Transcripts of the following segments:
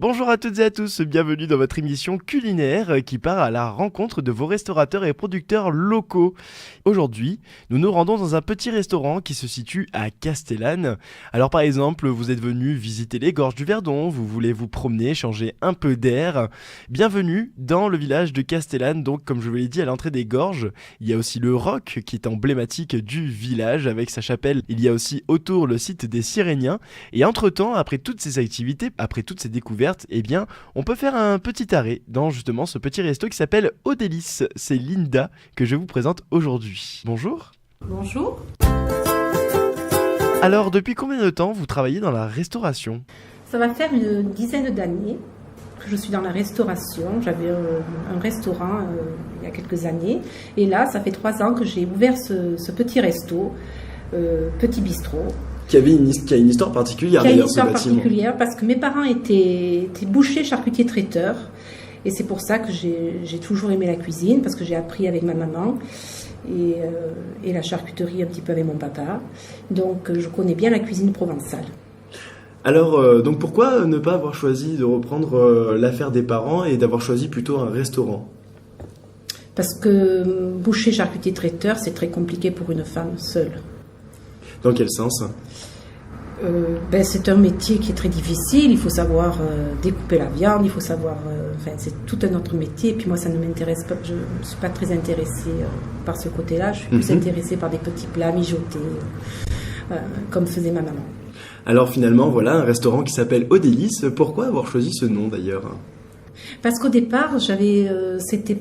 Bonjour à toutes et à tous, bienvenue dans votre émission culinaire qui part à la rencontre de vos restaurateurs et producteurs locaux. Aujourd'hui, nous nous rendons dans un petit restaurant qui se situe à Castellane. Alors par exemple, vous êtes venu visiter les gorges du Verdon, vous voulez vous promener, changer un peu d'air. Bienvenue dans le village de Castellane, donc comme je vous l'ai dit à l'entrée des gorges, il y a aussi le roc qui est emblématique du village avec sa chapelle. Il y a aussi autour le site des Siréniens et entre-temps, après toutes ces activités, après toutes ces découvertes, eh bien, on peut faire un petit arrêt dans justement ce petit resto qui s'appelle Au Délices. C'est Linda que je vous présente aujourd'hui. Bonjour. Bonjour. Alors, depuis combien de temps vous travaillez dans la restauration ? Ça va faire une dizaine d'années que je suis dans la restauration. J'avais un restaurant il y a quelques années. Et là, ça fait 3 ans que j'ai ouvert ce petit resto, petit bistrot. Qui a une histoire particulière. Qui a une histoire particulière parce que mes parents étaient bouchers, charcutiers, traiteurs. Et c'est pour ça que j'ai toujours aimé la cuisine, parce que j'ai appris avec ma maman et la charcuterie un petit peu avec mon papa. Donc je connais bien la cuisine provençale. Alors, donc pourquoi ne pas avoir choisi de reprendre l'affaire des parents et d'avoir choisi plutôt un restaurant ? Parce que boucher, charcutier, traiteur, c'est très compliqué pour une femme seule. Dans quel sens ? C'est un métier qui est très difficile. Il faut savoir découper la viande, il faut savoir... c'est tout un autre métier. Et puis moi, ça ne m'intéresse pas. Je ne suis pas très intéressée par ce côté-là. Je suis plus intéressée par des petits plats mijotés, comme faisait ma maman. Alors finalement, voilà un restaurant qui s'appelle Au Délices. Pourquoi avoir choisi ce nom d'ailleurs ? Parce qu'au départ, c'était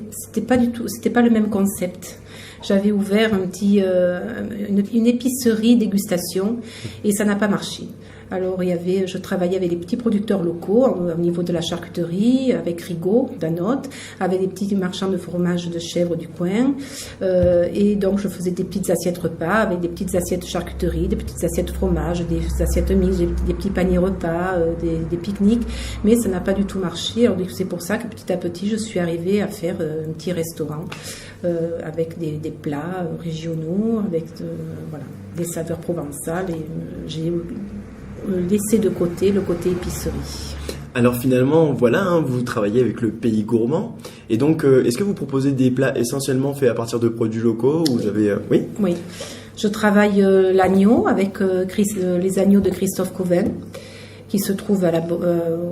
pas le même concept. J'avais ouvert une épicerie dégustation et ça n'a pas marché. Alors je travaillais avec des petits producteurs locaux au niveau de la charcuterie, avec Rigaud, Danote, avec des petits marchands de fromage de chèvre du coin. Et donc je faisais des petites assiettes repas avec des petites assiettes charcuterie, des petites assiettes fromage, des assiettes mixtes, des petits paniers repas, des pique-niques. Mais ça n'a pas du tout marché. Alors c'est pour ça que petit à petit je suis arrivée à faire un petit restaurant avec des plats régionaux, avec des saveurs provençales. Et j'ai laisser de côté le côté épicerie. Alors finalement, voilà, vous travaillez avec le pays gourmand. Et donc, est-ce que vous proposez des plats essentiellement faits à partir de produits locaux ou vous avez, Oui. Oui, je travaille l'agneau avec les agneaux de Christophe Coven, qui se trouve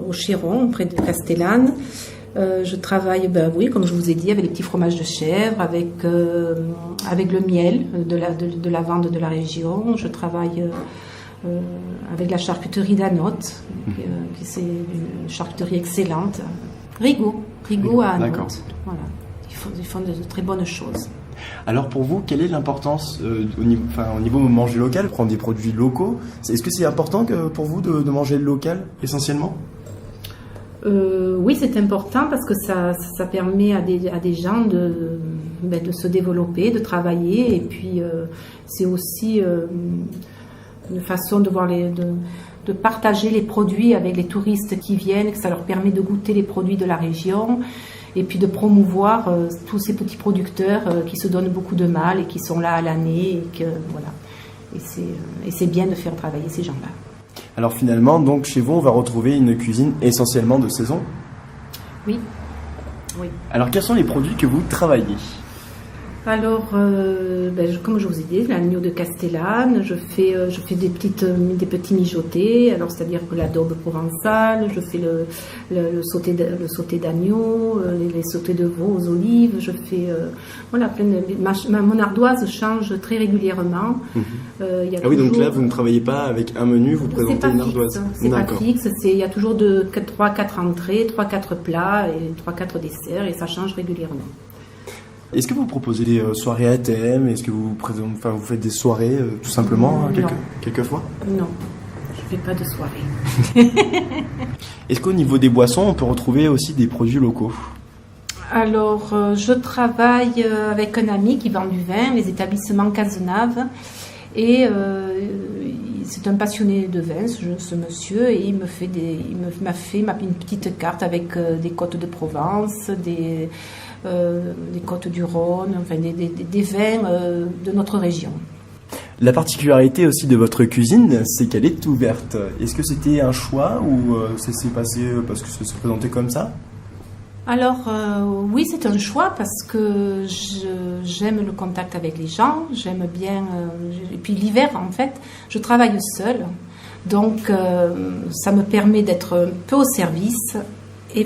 au Chéron, près de Castellane. Je travaille, comme je vous ai dit, avec les petits fromages de chèvre, avec le miel de la vente de la région. Je travaille avec la charcuterie Danote, qui c'est une charcuterie excellente. Rigaud à Danote. Voilà. Ils font de très bonnes choses. Alors pour vous, quelle est l'importance au niveau manger local, prendre des produits locaux ? Est-ce que c'est important pour vous de manger local essentiellement ? Oui, c'est important parce que ça permet à des gens de se développer, de travailler, et puis c'est aussi une façon de partager les produits avec les touristes qui viennent, que ça leur permet de goûter les produits de la région et puis de promouvoir tous ces petits producteurs qui se donnent beaucoup de mal et qui sont là à l'année et c'est bien de faire travailler ces gens-là. Alors finalement, donc chez vous, on va retrouver une cuisine essentiellement de saison ? Oui. Alors quels sont les produits que vous travaillez ? Alors, comme je vous ai dit, l'agneau de Castellane, je fais des petits mijotés, alors c'est-à-dire que l'adobe provençale, je fais le sauté d'agneau, les sautés de veau aux olives, je fais mon ardoise change très régulièrement. Oui, donc là vous ne travaillez pas avec un menu, vous présentez une ardoise. C'est pas fixe, il y a toujours 3-4 entrées, 3-4 plats et 3-4 desserts et ça change régulièrement. Est-ce que vous proposez des soirées à thème ? Est-ce que vous faites des soirées tout simplement quelquefois ? Non, je ne fais pas de soirée. Est-ce qu'au niveau des boissons, on peut retrouver aussi des produits locaux ? Alors, je travaille avec un ami qui vend du vin, les établissements Cazenave, et c'est un passionné de vin, ce monsieur, et il m'a fait une petite carte avec des côtes de Provence, des côtes du Rhône, enfin des vins de notre région. La particularité aussi de votre cuisine, c'est qu'elle est ouverte. Est-ce que c'était un choix ou ça s'est passé parce que ça s'est présenté comme ça? Alors oui, c'est un choix parce que j'aime le contact avec les gens, j'aime bien... et puis l'hiver, en fait, je travaille seule, donc ça me permet d'être un peu au service et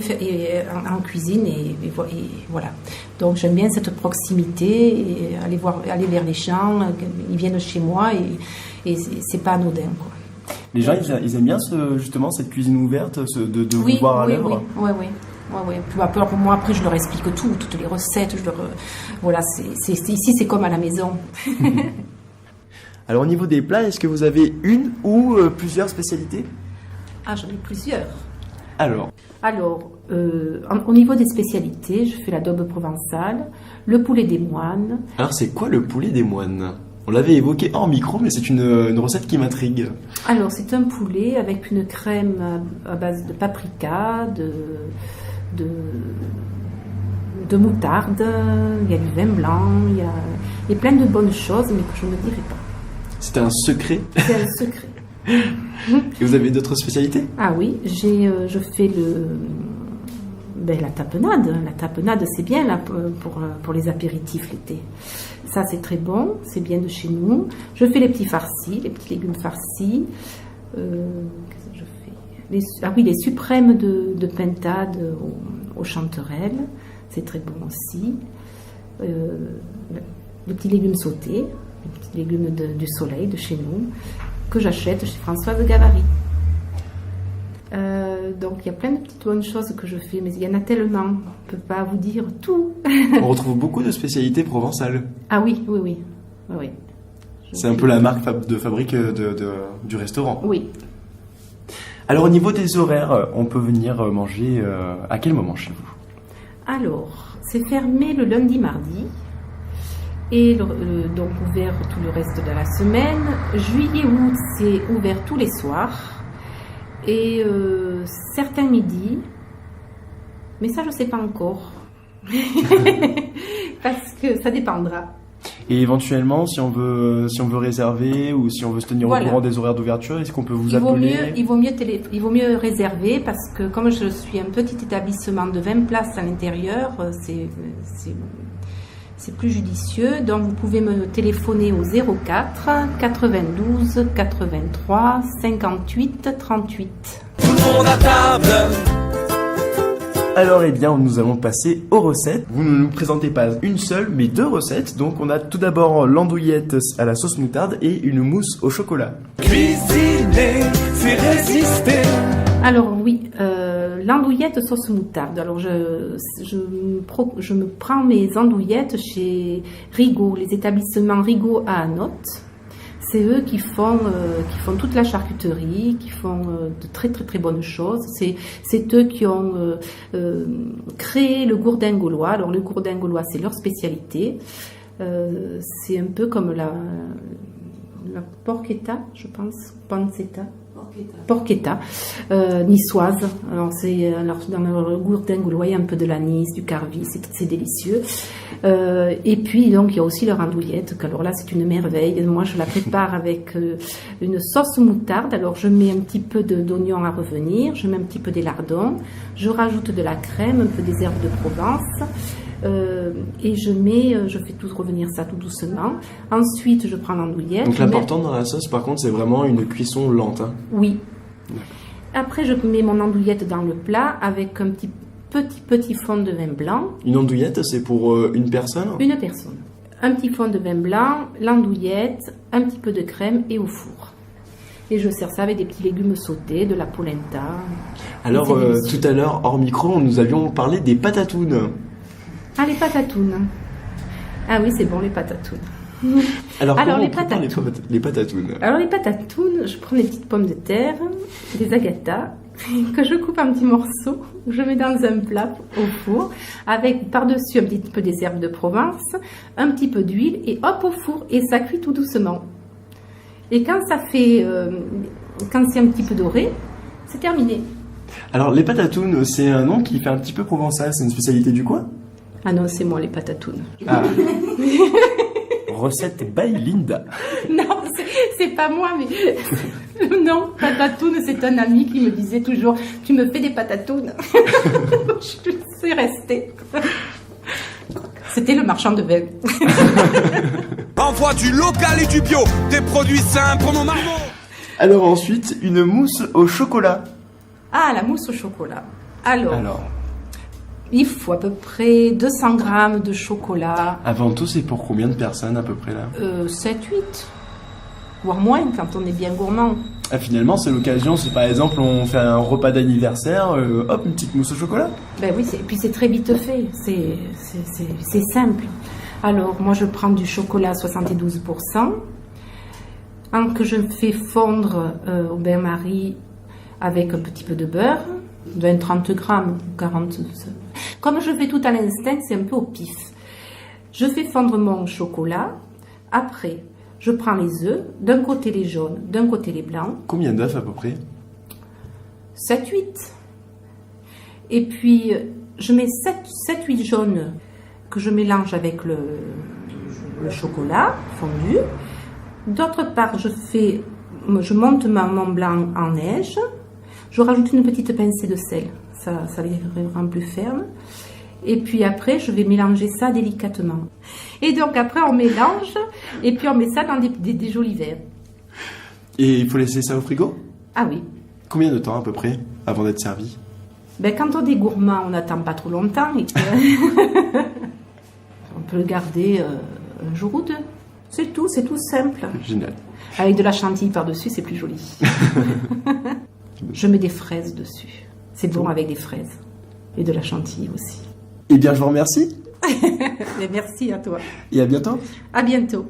en cuisine et voilà. Donc j'aime bien cette proximité et aller vers les gens, ils viennent chez moi et c'est pas anodin, quoi. Les gens, ils aiment bien justement cette cuisine ouverte, de vous voir à l'œuvre. Oui. Moi, après, je leur explique toutes les recettes. Voilà, ici, c'est comme à la maison. Alors, au niveau des plats, est-ce que vous avez une ou plusieurs spécialités? Ah, j'en ai plusieurs. Alors, au niveau des spécialités, je fais la daube provençale, le poulet des moines. alors c'est quoi le poulet des moines? On l'avait évoqué hors micro, mais c'est une recette qui m'intrigue. Alors, c'est un poulet avec une crème à base de paprika, de moutarde, il y a du vin blanc, il y a plein de bonnes choses, mais que je ne dirai pas. C'est un secret. C'est un secret. Et vous avez d'autres spécialités? Ah oui, je fais la tapenade. La tapenade, c'est bien là, pour les apéritifs l'été. Ça, c'est très bon, c'est bien de chez nous. Je fais les petits farcis, les petits légumes farcis. Qu'est-ce que je fais? Les suprêmes de pintade aux chanterelles, c'est très bon aussi. Les petits légumes sautés, les petits légumes du soleil de chez nous, que j'achète chez Françoise Gavary. Donc il y a plein de petites bonnes choses que je fais, mais il y en a tellement, on ne peut pas vous dire tout. On retrouve beaucoup de spécialités provençales. Ah oui. C'est un peu la marque de fabrique du restaurant. Oui. Alors au niveau des horaires, on peut venir manger à quel moment chez vous? Alors, c'est fermé le lundi, mardi, et donc ouvert tout le reste de la semaine. Juillet, août, c'est ouvert tous les soirs, et certains midis, mais ça je ne sais pas encore, parce que ça dépendra. Et éventuellement, si on veut réserver ou si on veut se tenir au courant des horaires d'ouverture, est-ce qu'on peut vous appeler? Il vaut mieux réserver parce que comme je suis un petit établissement de 20 places à l'intérieur, c'est plus judicieux. Donc vous pouvez me téléphoner au 04 92 83 58 38. Tout le monde à table. Alors nous allons passer aux recettes. Vous ne nous présentez pas une seule, mais deux recettes. Donc on a tout d'abord l'andouillette à la sauce moutarde et une mousse au chocolat. Cuisiner, c'est résister. Alors oui, l'andouillette sauce moutarde. Alors je me prends mes andouillettes chez Rigaud, les établissements Rigaud à Anote. C'est eux qui font toute la charcuterie, qui font de très très très bonnes choses. C'est eux qui ont créé le gourdin gaulois. Alors le gourdin gaulois, c'est leur spécialité. C'est un peu comme la porchetta, je pense, pancetta. Porchetta, niçoise. Alors dans le gourdin gaulois, il y a un peu de l'anis, du carvi, c'est délicieux. Et puis donc il y a aussi leur andouillette, alors là c'est une merveille. Moi je la prépare avec une sauce moutarde. Alors je mets un petit peu d'oignon à revenir, je mets un petit peu des lardons, je rajoute de la crème, un peu des herbes de Provence. Et je fais tout revenir ça tout doucement. Ensuite, je prends l'andouillette. Donc l'important dans la sauce, par contre, c'est vraiment une cuisson lente. Hein. Oui. Après, je mets mon andouillette dans le plat avec un petit fond de vin blanc. Une andouillette, c'est pour une personne? Une personne. Un petit fond de vin blanc, l'andouillette, un petit peu de crème et au four. Et je sers ça avec des petits légumes sautés, de la polenta. Alors, tout à l'heure, hors micro, nous avions parlé des patatounes. Ah, les patatounes. Ah oui, c'est bon, les patatounes. Alors les patatounes. Alors, les patatounes, je prends des petites pommes de terre, des agatas, que je coupe en petits morceaux, je mets dans un plat au four, avec par-dessus un petit peu des herbes de Provence, un petit peu d'huile, et hop au four, et ça cuit tout doucement. Et quand c'est un petit peu doré, c'est terminé. Alors, les patatounes, c'est un nom qui fait un petit peu provençal, c'est une spécialité du coin? Ah non, c'est moi les patatounes. Ah. Recette by Linda. Non, c'est pas moi, mais non, patatounes, c'est un ami qui me disait toujours, tu me fais des patatounes. Je suis restée. C'était le marchand de vin. Envoie du local et du bio, des produits sains pour nos marmots. Alors ensuite, une mousse au chocolat. Ah, la mousse au chocolat. Alors, Alors, il faut à peu près 200 grammes de chocolat, avant tout, c'est pour combien de personnes à peu près là 7-8, voire moins quand on est bien gourmand. Ah, finalement, c'est l'occasion, si par exemple on fait un repas d'anniversaire, hop, une petite mousse au chocolat. Ben oui, et puis c'est très vite fait, c'est simple. Alors, moi je prends du chocolat à 72%, que je fais fondre au bain-marie avec un petit peu de beurre, 20-30 grammes, 40. Comme je fais tout à l'instinct, c'est un peu au pif. Je fais fondre mon chocolat, après je prends les œufs, d'un côté les jaunes, d'un côté les blancs, Combien d'œufs à peu près 7-8. Et puis, je mets 7-8 jaunes que je mélange avec le chocolat fondu. D'autre part, je monte mon blanc en neige. Je rajoute une petite pincée de sel. Ça les rend plus fermes. Et puis après, je vais mélanger ça délicatement. Et donc après, on mélange. Et puis on met ça dans des jolis verres. Et il faut laisser ça au frigo Ah oui. Combien de temps à peu près avant d'être servi Ben, quand on est gourmand, on n'attend pas trop longtemps. Et puis, on peut le garder un jour ou deux. C'est tout simple. Génial. Avec de la chantilly par-dessus, c'est plus joli. Je mets des fraises dessus. C'est bon avec des fraises. Et de la chantilly aussi. Eh bien, je vous remercie Mais merci à toi. et à bientôt. À bientôt.